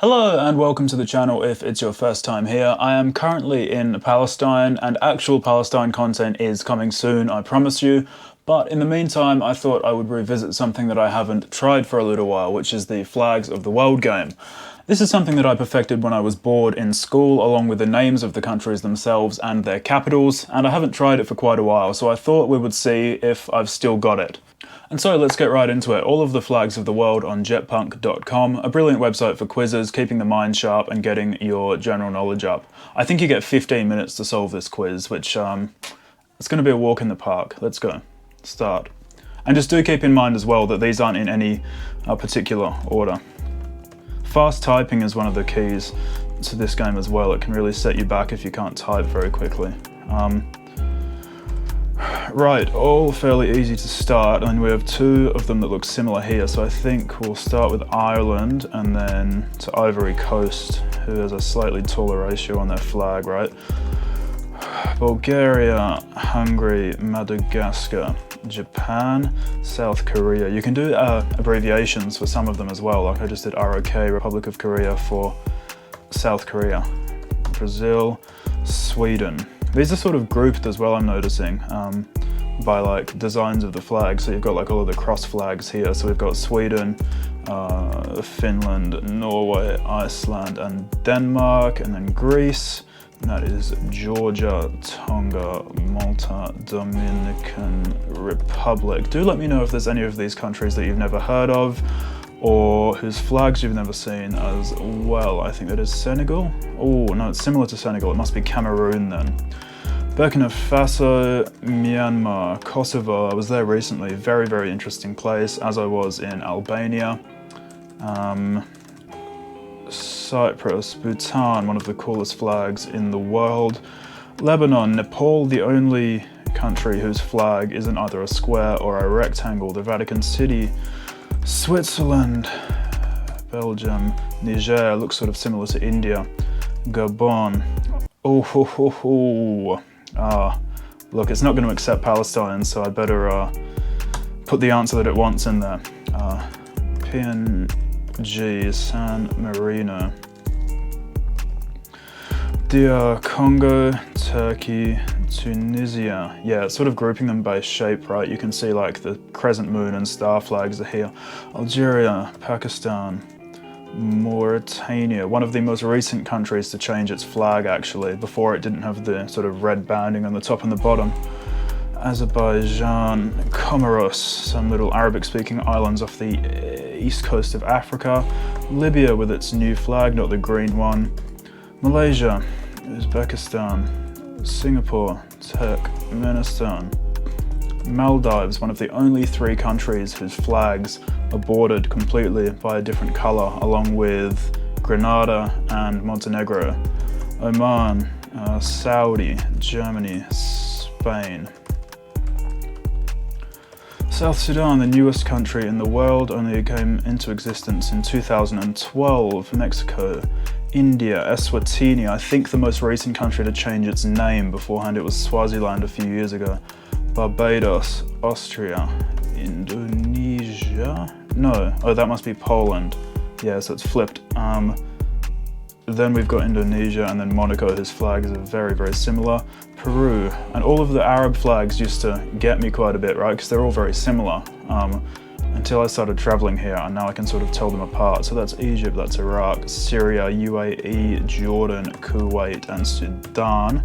Hello and welcome to the channel if it's your first time here. I am currently in Palestine and actual Palestine content is coming soon, I promise you. But in the meantime, I thought I would revisit something that I haven't tried for a little while, which is the Flags of the World game. This is something that I perfected when I was bored in school, along with the names of the countries themselves and their capitals, and I haven't tried it for quite a while, so I thought we would see if I've still got it. And so let's get right into it. All of the flags of the world on jetpunk.com, a brilliant website for quizzes, keeping the mind sharp and getting your general knowledge up. I think you get 15 minutes to solve this quiz, which it's going to be a walk in the park. Let's go. Start. And just do keep in mind as well that these aren't in any particular order. Fast typing is one of the keys to this game as well. It can really set you back if you can't type very quickly. Right, all fairly easy to start, and we have two of them that look similar here, so I think we'll start with Ireland and then to Ivory Coast, who has a slightly taller ratio on their flag, right? Bulgaria, Hungary, Madagascar, Japan, South Korea. You can do abbreviations for some of them as well, like I just did ROK, Republic of Korea, for South Korea. Brazil, Sweden. These are sort of grouped as well, I'm noticing, by like designs of the flag. So you've got like all of the cross flags here. So we've got Sweden, Finland, Norway, Iceland and Denmark, and then Greece. And that is Georgia, Tonga, Malta, Dominican Republic. Do let me know if there's any of these countries that you've never heard of or whose flags you've never seen as well. I think that is Senegal. Oh, no, it's similar to Senegal. It must be Cameroon then. Burkina Faso, Myanmar, Kosovo. I was there recently. Very, very interesting place, as I was in Albania. Cyprus, Bhutan, one of the coolest flags in the world. Lebanon, Nepal, the only country whose flag isn't either a square or a rectangle. The Vatican City, Switzerland, Belgium, Niger, looks sort of similar to India, Gabon. Look, it's not going to accept Palestine, so I better put the answer that it wants in there. PNG, San Marino, DR Congo, Turkey, Tunisia. Yeah, it's sort of grouping them by shape, right? You can see like the crescent moon and star flags are here. Algeria, Pakistan, Mauritania, one of the most recent countries to change its flag actually. Before it didn't have the sort of red banding on the top and the bottom. Azerbaijan, Comoros, some little Arabic-speaking islands off the east coast of Africa. Libya with its new flag, not the green one. Malaysia, Uzbekistan, Singapore, Turkmenistan. Maldives, one of the only three countries whose flags are bordered completely by a different colour, along with Grenada and Montenegro. Oman, Saudi, Germany, Spain. South Sudan, the newest country in the world, only came into existence in 2012. Mexico, India, Eswatini, I think the most recent country to change its name. Beforehand it was Swaziland a few years ago. Barbados, Austria, Indonesia? No, oh that must be Poland. Yeah, so it's flipped. Then we've got Indonesia and then Monaco, whose flags are very, very similar. Peru, and all of the Arab flags used to get me quite a bit, right? Because they're all very similar. Until I started traveling here, and now I can sort of tell them apart. So that's Egypt, that's Iraq, Syria, UAE, Jordan, Kuwait, and Sudan.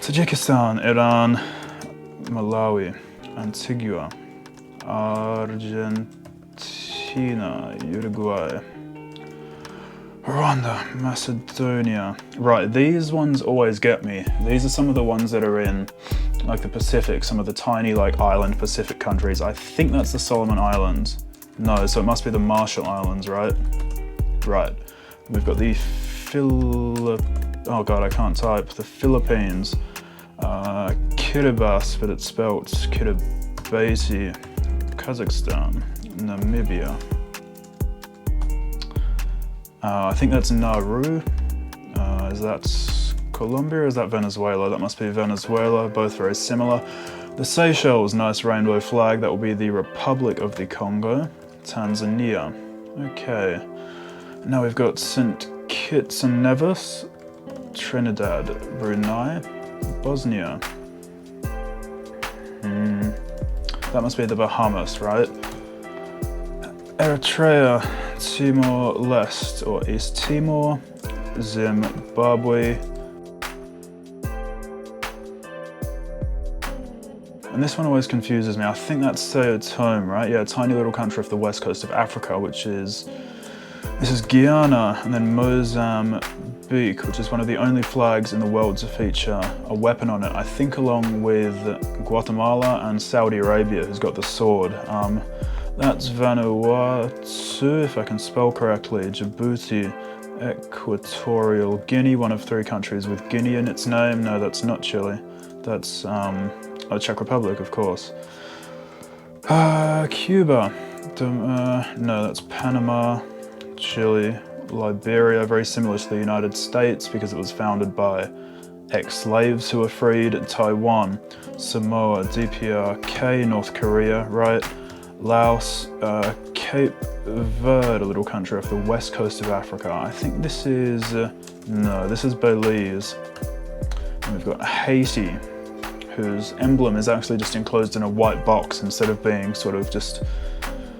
Tajikistan, Iran, Malawi, Antigua, Argentina, Uruguay, Rwanda, Macedonia. Right, these ones always get me. These are some of the ones that are in like the Pacific, some of the tiny like island Pacific countries. I think that's the Solomon Islands. No, so it must be the Marshall Islands, right? Right. We've got the oh god, I can't type. The Philippines, Kiribati, but it's spelled Kiribati, Kazakhstan, Namibia. I think that's Nauru. Is that Colombia or is that Venezuela? That must be Venezuela, both very similar. The Seychelles, nice rainbow flag. That will be the Republic of the Congo. Tanzania. Okay. Now we've got St. Kitts and Nevis, Trinidad, Brunei, Bosnia. That must be the Bahamas, right? Eritrea, Timor-Leste or East Timor, Zimbabwe. And this one always confuses me. I think that's Sao Tome, right? Yeah, a tiny little country off the west coast of Africa, this is Guyana, and then Mozambique, which is one of the only flags in the world to feature a weapon on it. I think along with Guatemala and Saudi Arabia, who's got the sword. That's Vanuatu, if I can spell correctly, Djibouti, Equatorial Guinea, one of 3 countries with Guinea in its name. No, that's not Chile. That's Czech Republic, of course. Cuba, no, that's Panama, Chile, Liberia, very similar to the United States because it was founded by ex-slaves who were freed. Taiwan, Samoa, DPRK, North Korea, right? Laos, Cape Verde, a little country off the west coast of Africa. I think this is, no, this is Belize. And we've got Haiti, whose emblem is actually just enclosed in a white box instead of being sort of just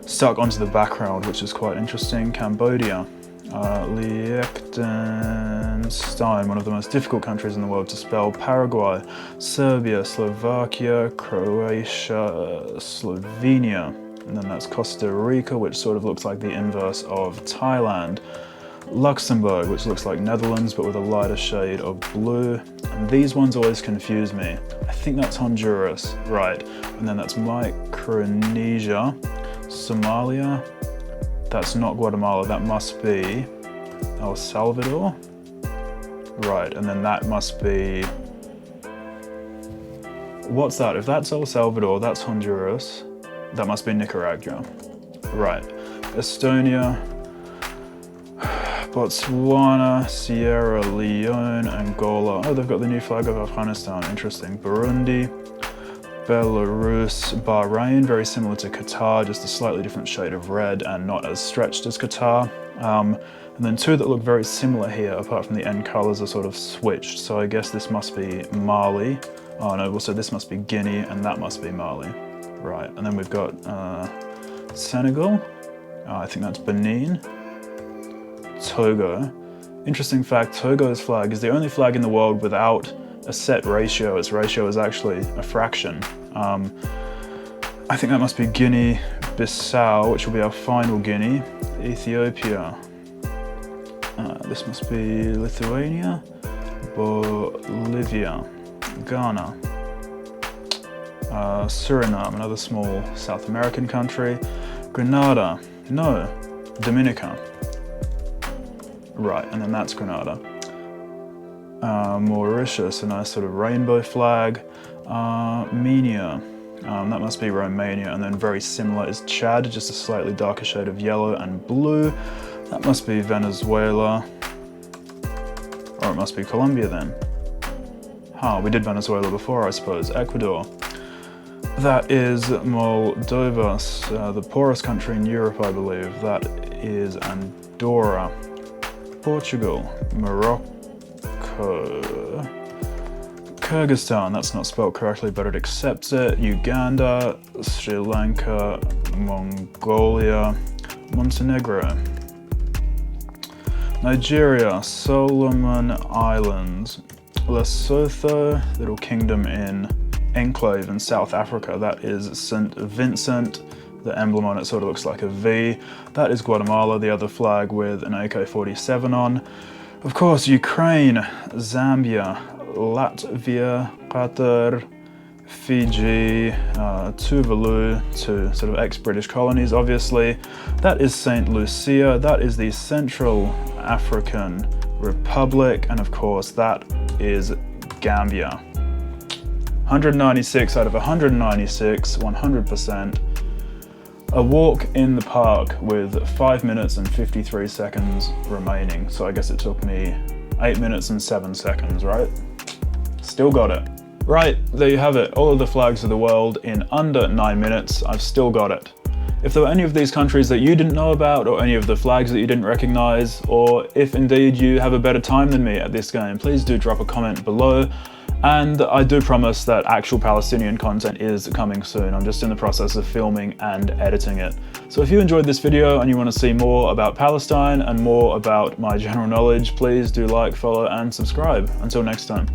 stuck onto the background, which is quite interesting. Cambodia, Liechtenstein, one of the most difficult countries in the world to spell. Paraguay, Serbia, Slovakia, Croatia, Slovenia, and then that's Costa Rica, which sort of looks like the inverse of Thailand. Luxembourg, which looks like Netherlands but with a lighter shade of blue. And these ones always confuse me. I think that's Honduras, right? And then that's Micronesia, Somalia. That's not Guatemala, that must be El Salvador. Right, and then that must be, what's that? If that's El Salvador, that's Honduras. That must be Nicaragua. Right, Estonia, Botswana, Sierra Leone, Angola. Oh, they've got the new flag of Afghanistan, interesting. Burundi, Belarus, Bahrain, very similar to Qatar, just a slightly different shade of red and not as stretched as Qatar. And then 2 that look very similar here, apart from the end colours are sort of switched. So I guess this must be Mali. Oh no, also this must be Guinea and that must be Mali. Right, and then we've got Senegal. I think that's Benin. Togo. Interesting fact, Togo's flag is the only flag in the world without a set ratio. Its ratio is actually a fraction. I think that must be Guinea-Bissau, which will be our final Guinea. Ethiopia. This must be Lithuania. Bolivia. Ghana. Suriname, another small South American country. Grenada. No, Dominica. Right, and then that's Grenada. Mauritius, a nice sort of rainbow flag. Armenia, that must be Romania, and then very similar is Chad, just a slightly darker shade of yellow and blue. That must be Venezuela, or it must be Colombia then. We did Venezuela before, I suppose. Ecuador. That is Moldova, the poorest country in Europe, I believe. That is Andorra. Portugal, Morocco, Kyrgyzstan, that's not spelled correctly but it accepts it, Uganda, Sri Lanka, Mongolia, Montenegro, Nigeria, Solomon Islands, Lesotho, little kingdom in enclave in South Africa, that is St. Vincent. The emblem on it sort of looks like a V. That is Guatemala, the other flag with an AK-47 on. Of course, Ukraine, Zambia, Latvia, Qatar, Fiji, Tuvalu, 2 sort of ex-British colonies, obviously. That is St. Lucia, that is the Central African Republic, and of course, that is Gambia. 196 out of 196, 100%. A walk in the park with 5 minutes and 53 seconds remaining. So I guess it took me 8 minutes and 7 seconds, right? Still got it. Right, there you have it. All of the flags of the world in under 9 minutes. I've still got it. If there were any of these countries that you didn't know about, or any of the flags that you didn't recognize, or if indeed you have a better time than me at this game, please do drop a comment below. And I do promise that actual Palestinian content is coming soon. I'm just in the process of filming and editing it. So if you enjoyed this video and you want to see more about Palestine and more about my general knowledge, please do like, follow, and subscribe. Until next time.